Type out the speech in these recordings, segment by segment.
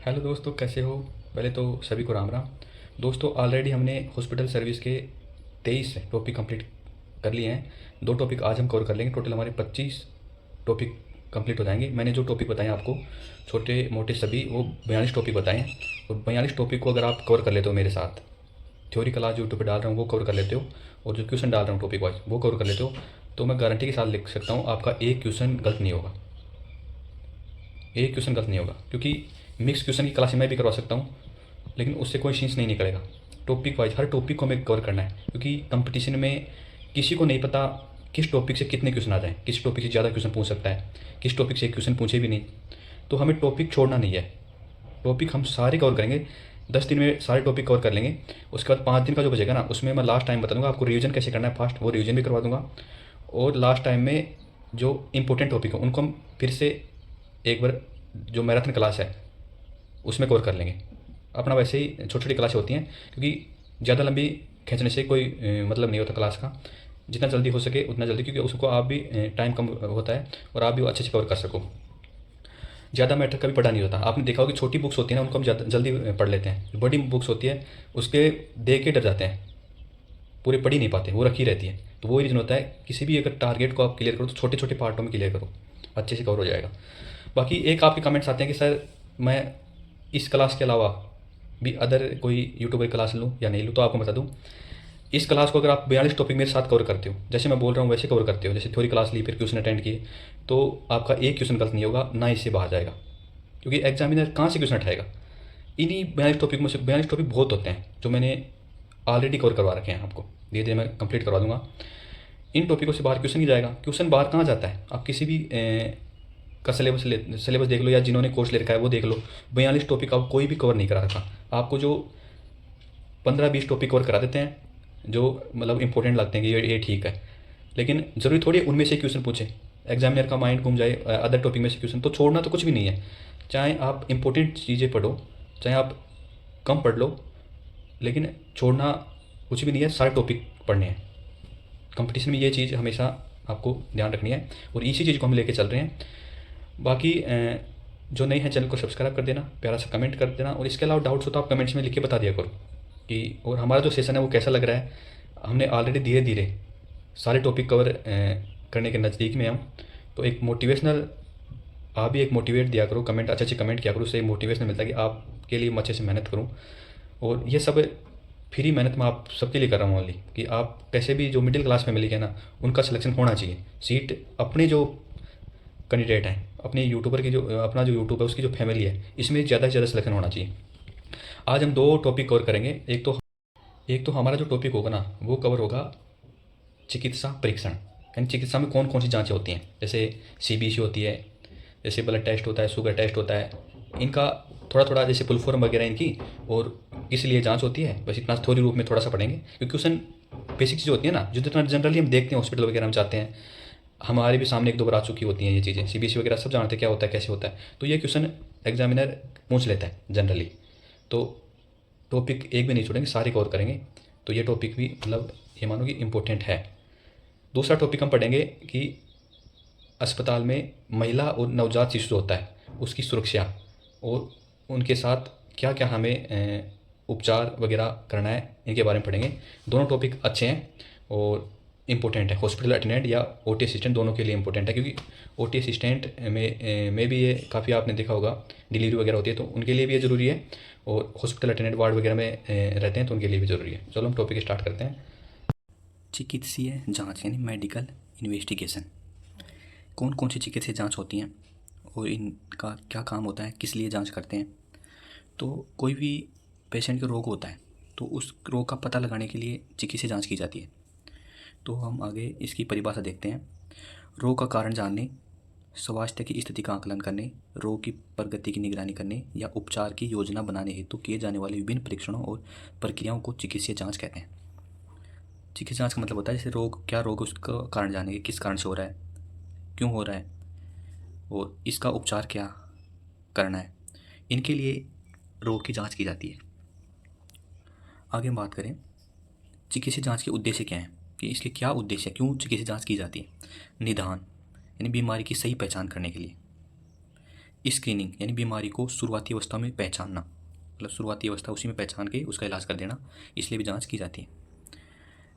Hello दोस्तों, कैसे हो। पहले तो सभी को राम राम। दोस्तों, ऑलरेडी हमने हॉस्पिटल सर्विस के 23 टॉपिक कंप्लीट कर लिए हैं। 2 टॉपिक आज हम कवर कर लेंगे। टोटल हमारे 25 टॉपिक कंप्लीट हो जाएंगे। मैंने जो टॉपिक बताए आपको, छोटे मोटे सभी, वो 42 टॉपिक बताए हैं। और 42 टॉपिक को अगर आप कवर कर लेते हो मेरे साथ, थ्योरी क्लास जो यूट्यूब पे डाल रहा हूँ वो कवर कर लेते हो, और जो क्वेश्चन डाल रहा हूँ टॉपिक वाइज वो कवर कर लेते हो, तो मैं गारंटी के साथ लिख सकता हूँ आपका एक क्वेश्चन गलत नहीं होगा। एक क्वेश्चन गलत नहीं होगा, क्योंकि मिक्स क्वेश्चन की क्लास मैं भी करवा सकता हूँ, लेकिन उससे कोई चीज़ नहीं निकलेगा। टॉपिक वाइज हर टॉपिक को हमें कवर करना है, क्योंकि कंपटीशन में किसी को नहीं पता किस टॉपिक से कितने क्वेश्चन आ जाएँ, किस टॉपिक से ज़्यादा क्वेश्चन पूछ सकता है, किस टॉपिक से एक क्वेश्चन पूछे भी नहीं। तो हमें टॉपिक छोड़ना नहीं है। टॉपिक हम सारे कवर करेंगे। 10 दिन में सारे टॉपिक कवर कर लेंगे। उसके बाद 5 दिन का जो बचेगा ना, उसमें मैं लास्ट टाइम बता दूंगा आपको रिवीजन कैसे करना है फास्ट, वो रिवीजन भी करवा दूंगा। और लास्ट टाइम में जो इंपॉर्टेंट टॉपिक है उनको हम फिर से एक बार, जो मैराथन क्लास है उसमें कवर कर लेंगे। अपना वैसे ही छोटी छोटी क्लासें होती हैं, क्योंकि ज़्यादा लंबी खींचने से कोई मतलब नहीं होता क्लास का। जितना जल्दी हो सके उतना जल्दी, क्योंकि उसको आप भी टाइम कम होता है और आप भी अच्छे से कवर कर सको। ज़्यादा मैटर कभी पढ़ा नहीं होता। आपने देखा होगा कि छोटी बुक्स होती है ना, उनको हम ज़्यादा जल्दी पढ़ लेते हैं। जो बड़ी बुक्स होती है उसके देख के डर जाते हैं, पूरे पढ़ ही नहीं पाते, वो रखी रहती है। तो वही रीज़न होता है, किसी भी अगर टारगेट को आप क्लियर करो तो छोटे छोटे पार्टों में क्लियर करो, अच्छे से कवर हो जाएगा। बाकी एक आपके कमेंट्स आते हैं कि सर मैं इस क्लास के अलावा भी अदर कोई यूट्यूबर क्लास लूँ या नहीं लूँ। तो आपको बता दूँ, इस क्लास को अगर आप 42 टॉपिक मेरे साथ कवर करते हो, जैसे मैं बोल रहा हूँ वैसे कवर करते हो, जैसे थ्योरी क्लास ली फिर क्वेश्चन अटेंड किए, तो आपका एक क्वेश्चन गलत नहीं होगा, ना इससे बाहर जाएगा। क्योंकि एग्जामिनर कहाँ से क्वेश्चन उठाएगा। इन्हीं 42 टॉपिक में से 42 टॉपिक बहुत होते हैं जो मैंने ऑलरेडी कवर करवा रखे हैं। आपको धीरे धीरे मैं कंप्लीट करवा दूंगा। इन टॉपिकों से बाहर क्वेश्चन नहीं जाएगा। क्वेश्चन बाहर कहाँ जाता है, आप किसी भी का सिलेबस देख लो, या जिन्होंने कोर्स ले रखा है वो देख लो। 42 टॉपिक आप कोई भी कवर नहीं करा रखा। आपको जो 15-20 टॉपिक कवर करा देते हैं जो मतलब इंपॉर्टेंट लगते हैं कि ये ठीक है, लेकिन ज़रूरी थोड़ी है उनमें से क्वेश्चन पूछे। एग्जामिनर का माइंड घूम जाए अदर टॉपिक में से क्वेश्चन, तो छोड़ना तो कुछ भी नहीं है। चाहे आप इंपॉर्टेंट चीज़ें पढ़ो, चाहे आप कम पढ़ लो, लेकिन छोड़ना कुछ भी नहीं है। सारे टॉपिक पढ़ने हैं। कंपटीशन में ये चीज़ हमेशा आपको ध्यान रखनी है, और इसी चीज़ को हम लेके चल रहे हैं। बाकी जो नए हैं चैनल को सब्सक्राइब कर देना, प्यारा सा कमेंट कर देना, और इसके अलावा डाउट्स हो तो आप कमेंट्स में लिख के बता दिया करो कि और हमारा जो सेशन है वो कैसा लग रहा है। हमने ऑलरेडी धीरे धीरे सारे टॉपिक कवर करने के नज़दीक में हम। तो एक मोटिवेशनल, आप भी एक मोटिवेट दिया करो, कमेंट अच्छे अच्छे कमेंट किया करो, उससे मोटिवेशन मिलता है कि आपके लिए मैं अच्छे से मेहनत करूँ। और ये सब फ्री मेहनत मैं आप सबके लिए कर रहा हूँ ओनली, कि आप कैसे भी जो मिडिल क्लास फैमिली है ना, उनका सिलेक्शन होना चाहिए। सीट अपने जो कैंडिडेट हैं, अपने यूट्यूबर की जो अपना जो यूट्यूब है उसकी जो फैमिली है, इसमें ज़्यादा से ज़्यादा सिलेक्शन होना चाहिए। आज हम 2 टॉपिक कवर करेंगे। एक तो हमारा जो टॉपिक होगा ना वो कवर होगा चिकित्सा परीक्षण, यानी चिकित्सा में कौन कौन सी जाँचें होती हैं। जैसे सीबीसी होती है, जैसे ब्लड टेस्ट होता है, शुगर टेस्ट होता है, इनका थोड़ा थोड़ा, जैसे फुल फॉर्म वगैरह इनकी, और किस लिए जांच होती है, बस इतना थ्योरी रूप में थोड़ा सा पढ़ेंगे। क्योंकि क्वेश्चन बेसिक चीज़ होती है ना, जो जितना जनरली हम देखते हैं हॉस्पिटल वगैरह में जाते हैं, हमारे भी सामने 1-2 बार आ चुकी होती हैं ये चीज़ें। सीबीसी वगैरह सब जानते हैं क्या होता है, कैसे होता है। तो ये क्वेश्चन एग्जामिनर पूछ लेता है जनरली। तो टॉपिक एक भी नहीं छोड़ेंगे, सारे कवर करेंगे। तो ये टॉपिक भी मतलब ये मानो कि इम्पोर्टेंट है। दूसरा टॉपिक हम पढ़ेंगे कि अस्पताल में महिला और नवजात शिशु होता है उसकी सुरक्षा, और उनके साथ क्या क्या हमें उपचार वगैरह करना है, इनके बारे में पढ़ेंगे। दोनों टॉपिक अच्छे हैं और इम्पोर्टेंट है। हॉस्पिटल अटेंडेंट या ओटी असिस्टेंट दोनों के लिए इम्पोर्टेंट है, क्योंकि ओटी असिस्टेंट में भी ये काफ़ी आपने देखा होगा डिलीवरी वगैरह होती है, तो उनके लिए भी ये ज़रूरी है। और हॉस्पिटल अटेंडेंट वार्ड वगैरह में रहते हैं तो उनके लिए भी ज़रूरी है। चलो हम टॉपिक स्टार्ट करते हैं। चिकित्सीय जाँच यानी मेडिकल इन्वेस्टिगेशन। कौन कौन सी चिकित्सीय जांच होती हैं और इनका क्या काम होता है, किस लिए जांच करते हैं। तो कोई भी पेशेंट का रोग होता है तो उस रोग का पता लगाने के लिए चिकित्सीय जांच की जाती है। तो हम आगे इसकी परिभाषा देखते हैं। रोग का कारण जानने, स्वास्थ्य की स्थिति का आकलन करने, रोग की प्रगति की निगरानी करने या उपचार की योजना बनाने हेतु किए जाने वाले विभिन्न परीक्षणों और प्रक्रियाओं को चिकित्सीय जांच कहते हैं। चिकित्सीय जांच का मतलब होता है जैसे रोग, क्या रोग, उसका कारण जानेंगे, किस कारण से हो रहा है, क्यों हो रहा है, और इसका उपचार क्या करना है। इनके लिए रोग की जांच की जाती है। आगे हम बात करें चिकित्सीय जांच के उद्देश्य क्या हैं, कि इसके क्या उद्देश्य है, क्यों चिकित्सीय जांच की जाती है। निदान यानी बीमारी की सही पहचान करने के लिए। स्क्रीनिंग यानी बीमारी को शुरुआती अवस्था में पहचानना, मतलब शुरुआती अवस्था उसी में पहचान के उसका इलाज कर देना, इसलिए भी जांच की जाती है।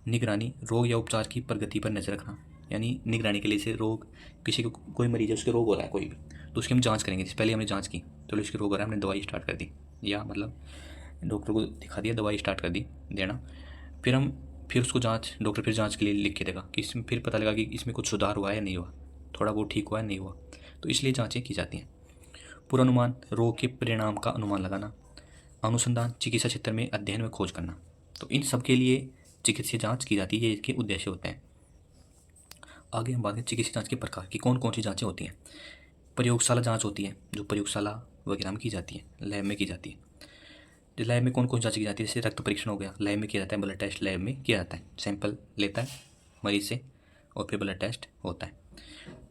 निगरानी, रोग या उपचार की प्रगति पर नज़र रखना, यानी निगरानी के लिए से रोग, किसी को कोई मरीज है उसके रोग हो रहा है कोई भी, तो उसकी हम जांच करेंगे। जैसे पहले हमने जांच की, चलो इसके रोग हो रहा है, हमने दवाई स्टार्ट कर दी, या मतलब डॉक्टर को दिखा दिया, दवाई स्टार्ट कर दी देना, फिर उसको जांच, डॉक्टर फिर जांच के लिए लिख के देगा कि इसमें फिर पता लगा कि इसमें कुछ सुधार हुआ है या नहीं हुआ, थोड़ा बहुत ठीक हुआ है नहीं हुआ, तो इसलिए जांचें की जाती हैं। पूर्वानुमान, रोग के परिणाम का अनुमान लगाना। अनुसंधान, चिकित्सा क्षेत्र में अध्ययन में खोज करना। तो इन सब के लिए चिकित्सीय जांच की जाती है, ये इसके उद्देश्य होते हैं। आगे हम बात करें चिकित्सीय जांच के प्रकार की, कौन कौन सी जांचें होती हैं। प्रयोगशाला जांच होती है, जो प्रयोगशाला वगैरह में की जाती है, लैब में की जाती है। जो लैब में कौन कौन सी जांच की जाती है, जैसे रक्त परीक्षण हो गया, लैब में किया जाता है। ब्लड टेस्ट लैब में किया जाता है, सैंपल लेता है मरीज से और फिर ब्लड टेस्ट होता है।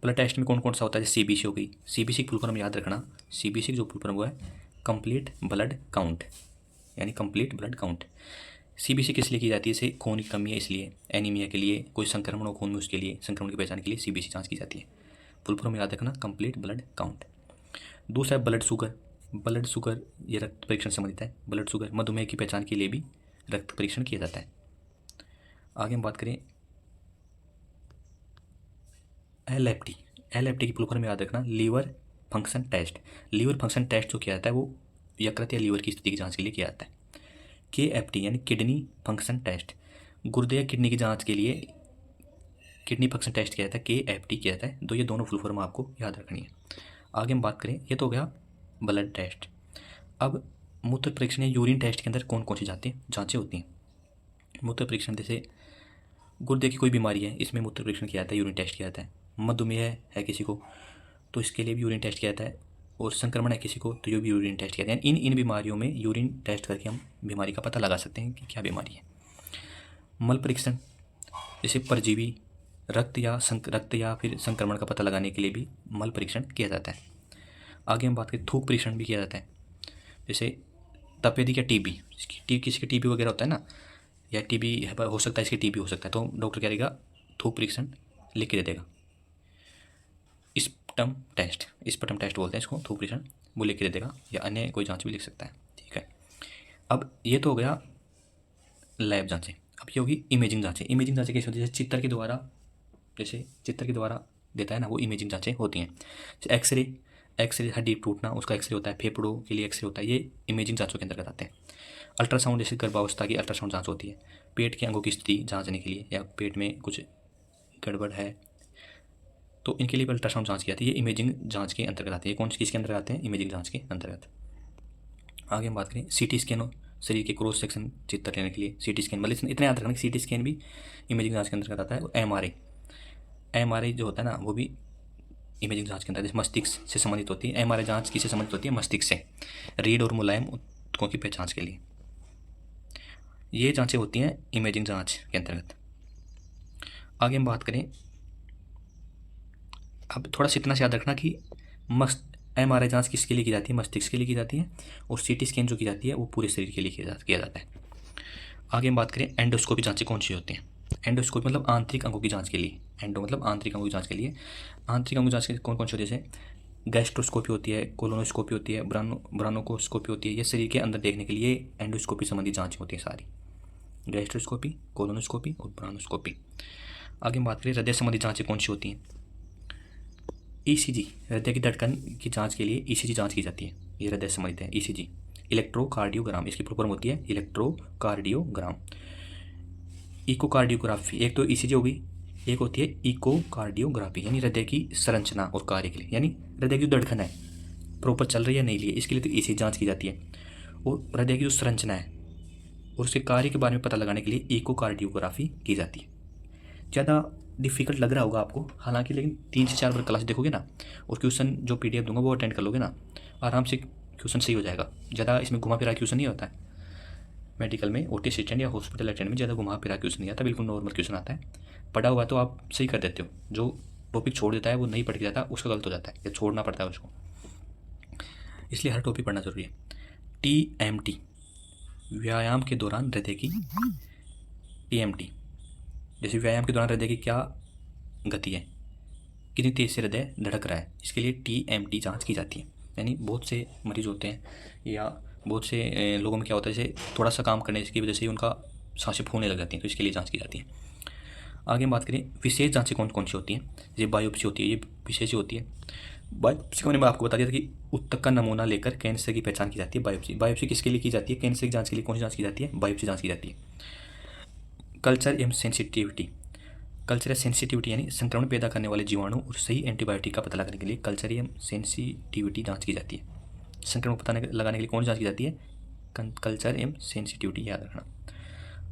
ब्लड टेस्ट में कौन कौन सा होता है, जैसे सीबीसी हो गई। सीबीसी की फुल फॉर्म याद रखना, सीबीसी की जो फुल फॉर्म वो है कंप्लीट ब्लड काउंट, यानी कंप्लीट ब्लड काउंट। सीबीसी किस लिए की जाती है, जैसे खून की कमी है इसलिए, एनीमिया के लिए, कोई संक्रमण हो खून में उसके लिए, संक्रमण की पहचान के लिए सीबीसी जांच की जाती है। फुल फॉर्म याद रखना, कंप्लीट ब्लड काउंट। दूसरा है ब्लड शुगर। ब्लड शुगर ये रक्त परीक्षण से संबंधित है। ब्लड शुगर, मधुमेह की पहचान के लिए भी रक्त परीक्षण किया जाता है। आगे हम बात करें एलएफटी। एलएफटी की फुल फॉर्म याद रखना, liver function test. Liver function test जो किया जाता है वो यकृत या लीवर की स्थिति की जांच के लिए किया जाता है। केएफटी यानी किडनी फंक्शन टेस्ट, गुर्दे या किडनी की जांच के लिए किडनी फंक्शन टेस्ट किया जाता है, केएफटी किया जाता है। ये दोनों फुल फॉर्म आपको याद रखनी है। आगे हम बात करें, ये तो हो गया ब्लड टेस्ट। अब मूत्र परीक्षण या यूरिन टेस्ट के अंदर कौन कौन सी जांचें होती हैं। मूत्र परीक्षण, जैसे गुर्दे की कोई बीमारी है, इसमें मूत्र परीक्षण किया जाता है, यूरिन टेस्ट किया जाता है। मधुमेह है किसी को, तो इसके लिए भी यूरिन टेस्ट किया जाता है। और संक्रमण है किसी को, तो ये भी यूरिन टेस्ट किया जाता है। इन बीमारियों में यूरिन टेस्ट करके हम बीमारी का पता लगा सकते हैं कि क्या बीमारी है। मल परीक्षण, जैसे परजीवी, रक्त या फिर संक्रमण का पता लगाने के लिए भी मल परीक्षण किया जाता है। आगे हम बात करें, थूक परीक्षण भी किया जाता है, जैसे तपेदिक या टीबी, किसी के टीबी वगैरह होता है ना, या टीबी हो सकता है, इसकी टीबी हो सकता है, तो डॉक्टर क्या करेगा, थूक परीक्षण लिख के दे देगा। स्पटम टेस्ट बोलते हैं इसको, थूक परीक्षण, वो लिख के दे देगा, या अन्य कोई जांच भी लिख सकता है। ठीक है, अब ये तो हो गया लैब जांचें। अब ये होगी इमेजिंग जांचें। इमेजिंग जांचें कैसे होती है, जैसे चित्र के द्वारा देता है ना, वो इमेजिंग जांचें होती हैं। जैसे एक्सरे हड्डी टूटना, उसका एक्सरे होता है। फेफड़ों के लिए एक्सरे होता है, ये इमेजिंग जांचों के अंतर्गत आते हैं। अल्ट्रासाउंड, जैसे गर्भावस्था की अल्ट्रासाउंड जांच होती है। पेट के अंगों की स्थिति जांचने के लिए, या पेट में कुछ गड़बड़ है तो इनके लिए भी अल्ट्रासाउंड जांच की जाती है। ये इमेजिंग जांच के अंतर्गत आती है। कौन सी किसके अंदर आते हैं, इमेजिंग जांच के अंतर्गत। आगे हम बात करें सीटी स्कैन, शरीर के क्रॉस सेक्शन चित्र लेने के लिए सीटी स्कैन, मतलब इतना याद रखना कि सीटी स्कैन भी इमेजिंग जांच के अंतर्गत आता है। और एमआरआई जो होता है ना, वो भी इमेजिंग जांच के अंदर, जैसे मस्तिष्क से संबंधित होती है। एमआरआई जांच किससे संबंधित होती है, मस्तिष्क से, रीढ़ और मुलायम ऊतकों की पहचान के लिए। ये जांचें होती हैं इमेजिंग जांच के अंतर्गत। आगे हम बात करें, अब थोड़ा सा इतना से याद रखना कि एमआरआई जांच किसके लिए की जाती है, मस्तिष्क के लिए की जाती है। और सीटी स्कैन जो की जाती है वो पूरे शरीर के लिए किया जाता है। आगे हम बात करें एंडोस्कोपी जांचें कौन सी होती हैं। एंडोस्कोपी मतलब आंतरिक अंगों की जांच के लिए, एंडो मतलब आंतरिक अंगों की जांच के लिए। आंतरिक अंगों की जांच कौन कौन सी होती है, जैसे गैस्ट्रोस्कोपी होती है, कोलोनोस्कोपी होती है, ब्रानोकोस्कोपी होती है। ये शरीर के अंदर देखने के लिए एंडोस्कोपी संबंधी जांच होती है सारी, गैस्ट्रोस्कोपी, कोलोनोस्कोपी और ब्रानोस्कोपी। आगे हम बात करें हृदय संबंधी जांचें कौन सी होती हैं। ईसीजी, हृदय की धड़कन की जांच के लिए ईसीजी जांच की जाती है, ये हृदय संबंधित है। ईसीजी, इलेक्ट्रोकार्डियोग्राम, इसकी फुल फॉर्म होती है इलेक्ट्रोकार्डियोग्राम। इकोकार्डियोग्राफी, एक तो ईसीजी होगी, एक होती है इकोकार्डियोग्राफी, यानी हृदय की संरचना और कार्य के लिए, यानी हृदय की जो धड़कन है प्रॉपर चल रही है नहीं, लिए इसके लिए तो ईसीजी जांच की जाती है। और हृदय की जो संरचना है और उसके कार्य के बारे में पता लगाने के लिए इकोकार्डियोग्राफी की जाती है। ज़्यादा डिफिकल्ट लग रहा होगा आपको हालांकि, लेकिन 3 से 4 बार क्लास देखोगे ना, और क्वेश्चन जो पीडीएफ दूंगा वो अटेंड कर लोगे ना, आराम से क्वेश्चन सही हो जाएगा। ज़्यादा इसमें घुमा फिरा क्वेश्चन नहीं होता है। मेडिकल में ओटी असिस्टेंट या हॉस्पिटल अटेंडेंट में ज़्यादा घुमा फिरा क्वेश्चन नहीं आता, बिल्कुल नॉर्मल क्वेश्चन आता है। पढ़ा हुआ तो आप सही कर देते हो, जो टॉपिक छोड़ देता है वो नहीं पढ़ के जाता उसका गलत हो जाता है, या छोड़ना पड़ता है उसको, इसलिए हर टॉपिक पढ़ना जरूरी है। टीएमटी, व्यायाम के दौरान हृदय की, टीएमटी जैसे व्यायाम के दौरान हृदय की क्या गति है, कितनी तेज से हृदय धड़क रहा है, इसके लिए टीएमटी जांच की जाती है। यानी बहुत से मरीज होते हैं या बहुत से लोगों में क्या होता है, जैसे थोड़ा सा काम करने की वजह से ही उनका सांसें फूलने लग जाती हैं, तो इसके लिए जांच की जाती है। आगे हम बात करें विशेष जांचें कौन कौन सी होती हैं। ये बायोप्सी होती है, ये विशेष ही होती है। बायोप्सी को मैंने आपको बता दिया था कि ऊतक का नमूना लेकर कैंसर की पहचान की जाती है। बायोप्सी बायोप्सी किसके लिए की जाती है? कैंसर की जांच के लिए कौन सी जांच की जाती है? बायोप्सी जांच की जाती है। कल्चर एवं सेंसिटिविटी, कल्चर या सेंसिटिविटी यानी संक्रमण पैदा करने वाले जीवाणु और सही एंटीबायोटिक का पता लगाने के लिए कल्चर एवं सेंसिटिविटी जांच की जाती है। संक्रमण को पता लगाने के लिए कौन सी जांच की जाती है? कल्चर एवं सेंसिटिविटी, याद रखना।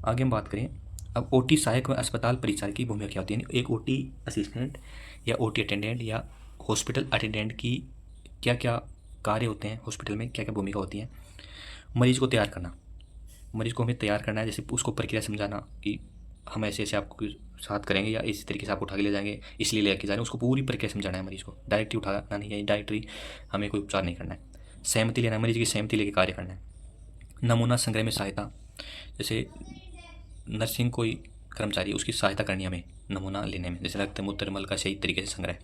आगे हम बात करें अब ओटी सहायक व अस्पताल परिचारक की भूमिका क्या होती है। एक ओटी असिस्टेंट या ओटी अटेंडेंट या हॉस्पिटल अटेंडेंट की क्या क्या कार्य होते हैं, हॉस्पिटल में क्या क्या भूमिका होती है। मरीज को तैयार करना, मरीज को हमें तैयार करना है, जैसे उसको प्रक्रिया समझाना कि हम ऐसे ऐसे आपको साथ करेंगे या इसी तरीके से आपको उठा के ले जाएंगे, इसलिए लेके जा रहे हैं, उसको पूरी प्रक्रिया समझाना है मरीज को। डायरेक्टली उठाना नहीं है, डायरेक्टली हमें कोई उपचार नहीं करना है। सहमति लेना है, मरीज की सहमति लेके कार्य करना है। नमूना संग्रह में सहायता, जैसे नर्सिंग कोई कर्मचारी उसकी सहायता करनी है हमें नमूना लेने में, जैसे रक्त मूत्र मल का सही तरीके से संग्रह।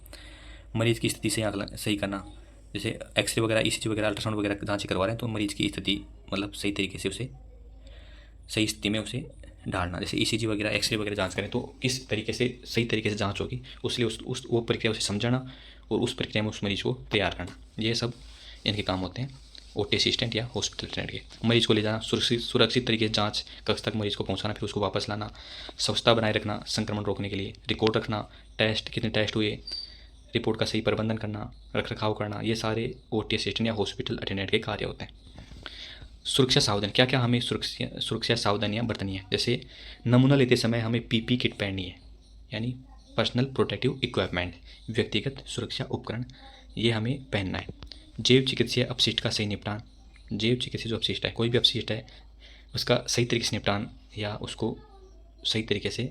मरीज की स्थिति से आकलन सही करना, जैसे एक्सरे वगैरह ईसीजी वगैरह अल्ट्रासाउंड वगैरह जांच करवा रहे हैं तो मरीज की स्थिति मतलब सही तरीके से उसे सही स्थिति में उसे डालना। जैसे ईसीजी वगैरह एक्सरे वगैरह जांच करें तो किस तरीके से सही तरीके से जांच होगी, उसलिए उस वो प्रक्रिया उसे समझाना और उस प्रक्रिया में उस मरीज को तैयार करना। ये सब इनके काम होते हैं ओटी असिस्टेंट या हॉस्पिटल अटेंडेंट के। मरीज को ले जाना, सुरक्षित तरीके से जांच कक्ष तक मरीज को पहुंचाना, फिर उसको वापस लाना, स्वच्छता बनाए रखना संक्रमण रोकने के लिए, रिकॉर्ड रखना, टेस्ट कितने टेस्ट हुए, रिपोर्ट का सही प्रबंधन करना, रख रखाव करना, ये सारे ओटी असिस्टेंट या हॉस्पिटल अटेंडेंट के कार्य होते हैं। सुरक्षा सावधान, क्या क्या हमें सुरक्षा सावधानियाँ बरतनी है। जैसे नमूना लेते समय हमें पीपी किट पहननी है, यानी पर्सनल प्रोटेक्टिव इक्विपमेंट, व्यक्तिगत सुरक्षा उपकरण, ये हमें पहनना है। जैव चिकित्सीय अपशिष्ट का सही निपटान, जैव चिकित्सीय जो अपशिष्ट है, कोई भी अपशिष्ट है उसका सही तरीके से निपटान या उसको सही तरीके से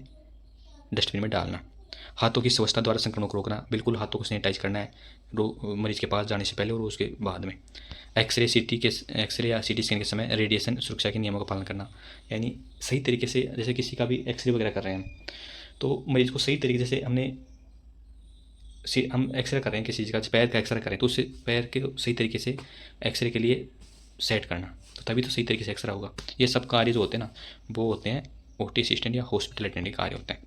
डस्टबिन में डालना। हाथों की स्वच्छता द्वारा संक्रमण को रोकना, बिल्कुल हाथों को सैनिटाइज करना है मरीज के पास जाने से पहले और उसके बाद में। एक्सरे या सीटी स्कैन के समय रेडिएशन सुरक्षा के नियमों का पालन करना, यानी सही तरीके से, जैसे किसी का भी एक्सरे वगैरह कर रहे हैं तो मरीज को सही तरीके से हम एक्सरे कर रहे हैं किसी चीज़ का, पैर का एक्सरे करें तो उससे पैर के सही तरीके से एक्सरे के लिए सेट करना, तो तभी तो सही तरीके से एक्सरे होगा। ये सब कार्य जो होते हैं ना वो होते हैं ओटी असिस्टेंट या हॉस्पिटल अटेंडेंट के कार्य होते हैं।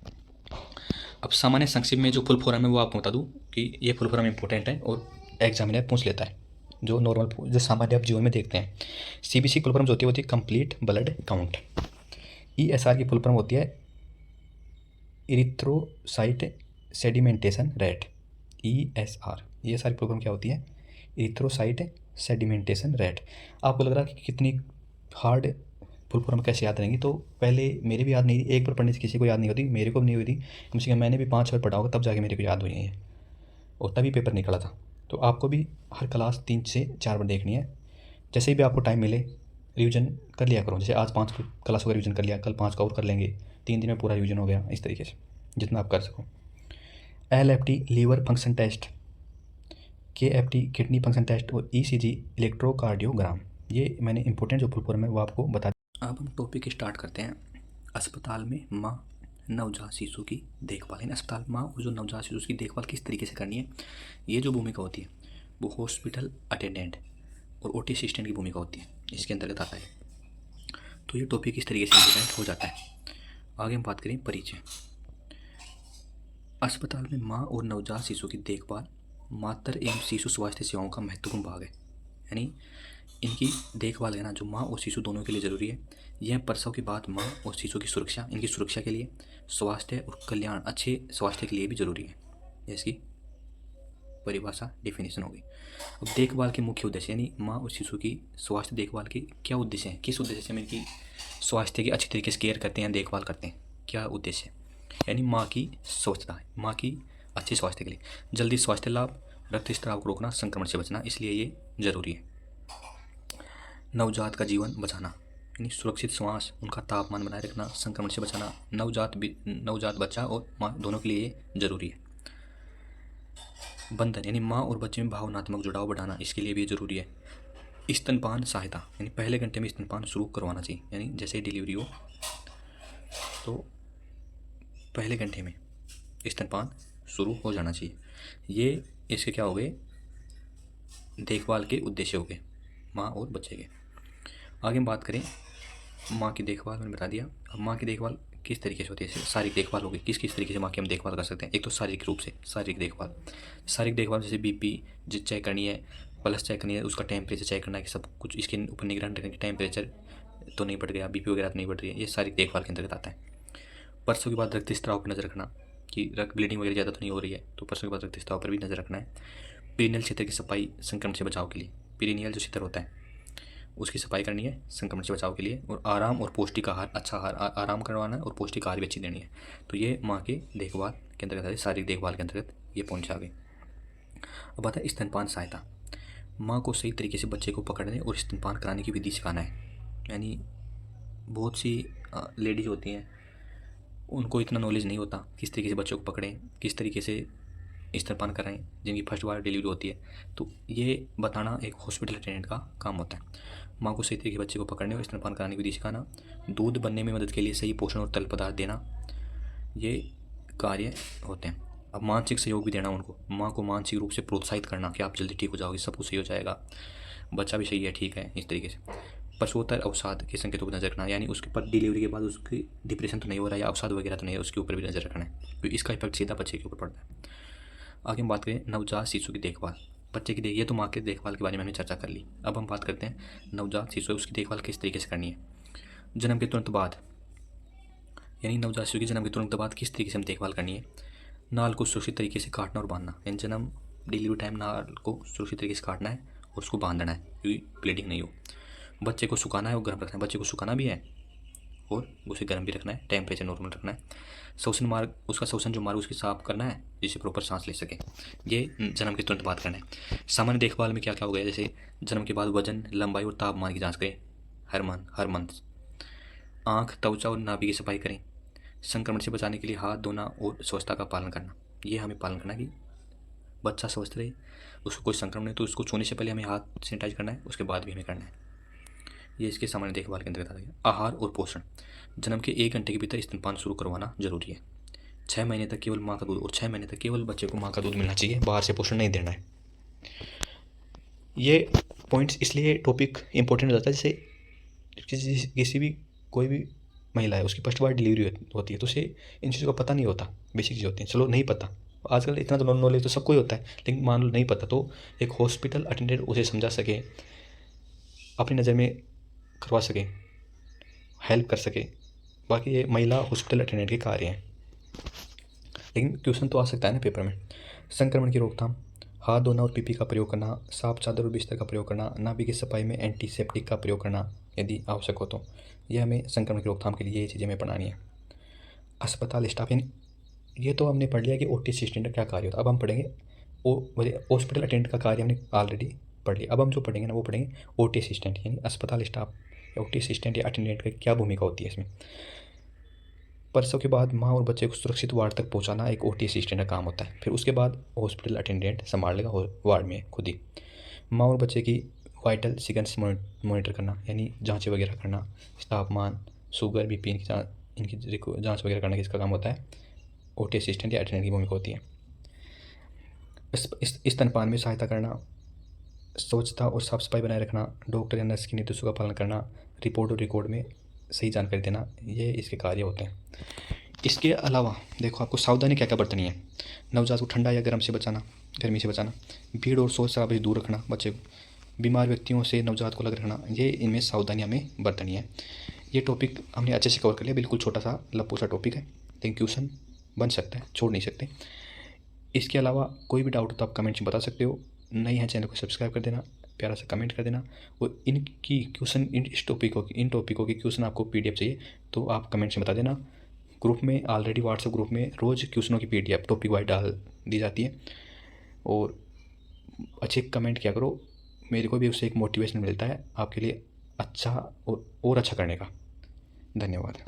अब सामान्य संक्षेप में जो फुल फॉर्म है वो आपको बता दूं कि ये फुल फॉर्म इंपॉर्टेंट है और एग्जामिनर पूछ लेता है, जो नॉर्मल जो सामान्य आप जीवन में देखते हैं। सीबीसी फुल फॉर्म जो होती है कंप्लीट ब्लड काउंट। ईएसआर की फुल फॉर्म होती है इरिथ्रोसाइट सेडिमेंटेशन रेट। ईएसआर की फुल फॉर्म क्या होती है? Erythrocyte sedimentation rate. आपको लग रहा है कि कितनी हार्ड फुल फॉर्म कैसे याद रहेंगी, तो पहले मेरे भी याद नहीं थी, एक बार पढ़ने से किसी को याद नहीं होती, मेरे को भी नहीं हुई थी, कम से कम मैंने भी 5 बार पढ़ा होगा तब जाके मेरे को याद हुई है और तभी पेपर निकला था। तो आपको भी हर क्लास 3 से 4 बार देखनी है, जैसे भी आपको टाइम मिले रिविज़न कर लिया करो। जैसे आज 5 क्लासों का रिविज़न कर लिया, कल 5 का और कर लेंगे, 3 दिन में पूरा रिविज़न हो गया, इस तरीके से जितना आप कर सको। LFT liver function test, KFT kidney function test और ECG इलेक्ट्रोकार्डियोग्राम, ये मैंने इंपॉर्टेंट जो फुल फॉर्म है वो आपको बता। अब हम टॉपिक स्टार्ट करते हैं। अस्पताल में माँ नवजात शिशु की देखभाल, इन अस्पताल माँ और जो नवजात शिशु की देखभाल किस तरीके से करनी है, ये जो भूमिका होती है वो हॉस्पिटल अटेंडेंट और ओटी असिस्टेंट की भूमिका होती है, इसके अंतर्गत आता है। तो ये टॉपिक इस तरीके से इम्पोर्टेंट हो जाता है। आगे हम बात करें परिचय। अस्पताल में माँ और नवजात शिशु की देखभाल मातृ एवं शिशु स्वास्थ्य सेवाओं का महत्वपूर्ण भाग है, यानी इनकी देखभाल लेना जो माँ और शिशु दोनों के लिए ज़रूरी है। यह प्रसव के बाद माँ और शिशु की सुरक्षा, इनकी सुरक्षा के लिए स्वास्थ्य और कल्याण, अच्छे स्वास्थ्य के लिए भी ज़रूरी है। इसकी परिभाषा डेफिनेशन होगी। अब देखभाल के मुख्य उद्देश्य, यानी माँ और शिशु की स्वास्थ्य देखभाल के क्या उद्देश्य हैं, किस उद्देश्य से हम इनकी स्वास्थ्य की अच्छी तरीके से केयर करते हैं, देखभाल करते हैं, क्या उद्देश्य है। यानी माँ की स्वच्छता, माँ की अच्छे स्वास्थ्य के लिए, जल्दी स्वास्थ्य लाभ, रक्त स्राव को रोकना, संक्रमण से बचना, इसलिए ये जरूरी है। नवजात का जीवन बचाना, यानी सुरक्षित श्वास, उनका तापमान बनाए रखना, संक्रमण से बचाना, नवजात बच्चा और माँ दोनों के लिए जरूरी है। बंधन, यानी माँ और बच्चे में भावनात्मक जुड़ाव बढ़ाना, इसके लिए भी जरूरी है। स्तनपान सहायता, यानी पहले घंटे में स्तनपान शुरू करवाना चाहिए, यानी जैसे डिलीवरी हो तो पहले घंटे में स्तनपान शुरू हो जाना चाहिए। ये इसके क्या हो गए देखभाल के उद्देश्य हो गए माँ और बच्चे के। आगे हम बात करें माँ की देखभाल, मैंने बता दिया। अब माँ की देखभाल किस तरीके से होती है, शारीरिक देखभाल होगी, किस किस तरीके से माँ की हम देखभाल कर सकते हैं। एक तो शारीरिक रूप से शारीरिक देखभाल जैसे बीपी जिस चेक करनी है, पल्स चेक करनी है, उसका टेम्परेचर चेक करना है कि सब कुछ इसके ऊपर निगरानी रखनी, टेम्परेचर तो नहीं बढ़ गया, बीपी वगैरह तो नहीं बढ़ रही है, ये शारीरिक देखभाल के अंतर्गत आता है। परसों के बाद रक्त स्त्राव पर नज़र रखना कि रक्त ब्लीडिंग वगैरह ज़्यादा तो नहीं हो रही है, तो परसों के बाद रक्त स्त्राव पर भी नज़र रखना है। पीरियनियल क्षेत्र की सफाई संक्रमण से बचाव के लिए, पीरियनियल जो क्षेत्र होता है उसकी सफाई करनी है संक्रमण से बचाव के लिए। और आराम और पौष्टिक आहार, अच्छा आहार आराम करवाना है और पौष्टिक आहार भी अच्छी देनी है। तो ये माँ के देखभाल के अंतर्गत है, शारीरिक देखभाल के अंतर्गत ये पहुँच आ गई। अब आता है स्तनपान सहायता। माँ को सही तरीके से बच्चे को पकड़ने और स्तनपान कराने की विधि सिखाना है। यानी बहुत सी लेडीज़ होती हैं, उनको इतना नॉलेज नहीं होता किस तरीके से बच्चों को पकड़ें, किस तरीके से स्तनपान कराएं, जिनकी फर्स्ट बार डिलीवरी होती है। तो ये बताना एक हॉस्पिटल अटेंडेंट का काम होता है। माँ को सही तरीके से बच्चे को पकड़ने और स्तनपान कराने की विधि सिखाना, दूध बनने में मदद के लिए सही पोषण और तरल पदार्थ देना, ये कार्य होते हैं। अब मानसिक सहयोग भी देना उनको, माँ को मानसिक रूप से प्रोत्साहित करना कि आप जल्दी ठीक हो जाओगे, सब कुछ सही हो जाएगा, बच्चा भी सही है, ठीक है, इस तरीके से। प्रसूतर अवसाद के संकेतों पर नजर रखना, यानी उसके पर डिलीवरी के बाद उसकी डिप्रेशन तो नहीं हो रहा है या अवसाद वगैरह तो नहीं है, उसके ऊपर भी नजर रखना है, क्योंकि इसका इफेक्ट सीधा बच्चे के ऊपर पड़ता है। आगे हम बात करें नवजात शिशु की देखभाल। बच्चे की ये तो माँ के देखभाल के बारे में हमने चर्चा कर ली। अब हम बात करते हैं नवजात शिशु, उसकी देखभाल किस तरीके से करनी है। जन्म के तुरंत बाद, यानी नवजात शिशु के जन्म के तुरंत बाद किस तरीके से हम देखभाल करनी है। नाल को सुरक्षित तरीके से काटना और बांधना, यानी जन्म डिलीवरी टाइम नाल को सुरक्षित तरीके से काटना है और उसको बांधना है क्योंकि ब्लीडिंग नहीं हो। बच्चे को सुखाना है और गर्म रखना है, बच्चे को सुखाना भी है और उसे गर्म भी रखना है, टेम्परेचर नॉर्मल रखना है। श्वसन मार्ग, उसका श्वसन जो मार्ग उसकी साफ करना है जिससे प्रॉपर सांस ले सके, ये जन्म के तुरंत बाद करना है। सामान्य देखभाल में क्या क्या हो गया, जैसे जन्म के बाद वजन, लंबाई और तापमान की जांच करें हर मंथ। आँख, त्वचा और नाभि की सफाई करें। संक्रमण से बचाने के लिए हाथ धोना और स्वच्छता का पालन करना, ये हमें पालन करना कि बच्चा स्वस्थ रहे, उसको कोई संक्रमण नहीं, तो उसको छूने से पहले हमें हाथ सैनिटाइज करना है, उसके बाद भी हमें करना है। ये इसके सामान्य देखभाल के अंतर्गत आ गया। आहार और पोषण, जन्म के 1 घंटे के भीतर स्तनपान शुरू करवाना जरूरी है। 6 महीने तक केवल माँ का दूध, और 6 महीने तक केवल बच्चे को माँ का दूध मिलना चाहिए, बाहर से पोषण नहीं देना है। ये पॉइंट्स इसलिए टॉपिक इंपॉर्टेंट हो जाता है, जैसे किसी भी कोई भी महिला है, उसकी फर्स्ट बार डिलीवरी होती है, तो उसे इन चीज़ों का पता नहीं होता, बेसिक चीज़ होती हैं, चलो नहीं पता, आजकल इतना तो नॉलेज तो सबको ही होता है, लेकिन मान लो नहीं पता, तो एक हॉस्पिटल अटेंडेंट उसे समझा सके, अपनी नज़र में करवा सके, हेल्प कर सके। बाकी ये महिला हॉस्पिटल अटेंडेंट के कार्य हैं, लेकिन क्वेश्चन तो आ सकता है ना पेपर में। संक्रमण की रोकथाम, हाथ धोना और पीपी का प्रयोग करना, साफ चादर और बिस्तर का प्रयोग करना, नाभि की सफाई में एंटीसेप्टिक का प्रयोग करना यदि आवश्यक हो तो। यह हमें संक्रमण की रोकथाम के लिए ये चीज़ें हमें पढ़ानी है। अस्पताल स्टाफ, यानी ये तो हमने पढ़ लिया कि ओटी असिस्टेंट का क्या कार्य होता है। अब हम पढ़ेंगे हॉस्पिटल अटेंडेंट का कार्य हमने ऑलरेडी पढ़ लिया। अब हम जो पढ़ेंगे ना वो पढ़ेंगे ओटी असिस्टेंट, यानी अस्पताल स्टाफ या ओटी असिस्टेंट या अटेंडेंट की क्या भूमिका होती है इसमें। प्रसव के बाद माँ और बच्चे को सुरक्षित वार्ड तक पहुँचाना एक ओटी असिस्टेंट का काम होता है। फिर उसके बाद हॉस्पिटल अटेंडेंट संभाल लेगा वार्ड में खुद ही। माँ और बच्चे की वाइटल सिग्नल्स मॉनिटर करना, यानी जाँचें वगैरह करना, तापमान, शुगर, बीपी, इनकी जाँच वगैरह करना किसका काम होता है, ओटी असिस्टेंट या अटेंडेंट की भूमिका होती है। स्तनपान में सहायता करना, स्वच्छता और साफ सफाई बनाए रखना, डॉक्टर या नर्स के निर्देशों का पालन करना, रिपोर्ट और रिकॉर्ड में सही जानकारी देना, ये इसके कार्य होते हैं। इसके अलावा देखो आपको सावधानी क्या क्या बरतनी है। नवजात को ठंडा या गर्मी से बचाना, भीड़ और शोर शराबे से दूर रखना बच्चे को, बीमार व्यक्तियों से नवजात को अलग रखना, ये इनमें सावधानी हमें बरतनी है। ये टॉपिक हमने अच्छे से कवर कर लिया, बिल्कुल छोटा सा लप्पू सा टॉपिक है, लेकिन क्वेश्चन बन सकता है, छोड़ नहीं सकते। इसके अलावा कोई भी डाउट हो तो आप कमेंट्स में बता सकते हो। नई है चैनल को सब्सक्राइब कर देना, प्यारा सा कमेंट कर देना, और इनकी क्वेश्चन इन टॉपिकों की क्वेश्चन आपको पीडीएफ चाहिए तो आप कमेंट्स में बता देना। ग्रुप में ऑलरेडी व्हाट्सएप ग्रुप में रोज़ क्वेश्चनों की पीडीएफ टॉपिक वाइज डाल दी जाती है, और अच्छे कमेंट किया करो, मेरे को भी उससे एक मोटिवेशन मिलता है आपके लिए अच्छा और अच्छा करने का। धन्यवाद।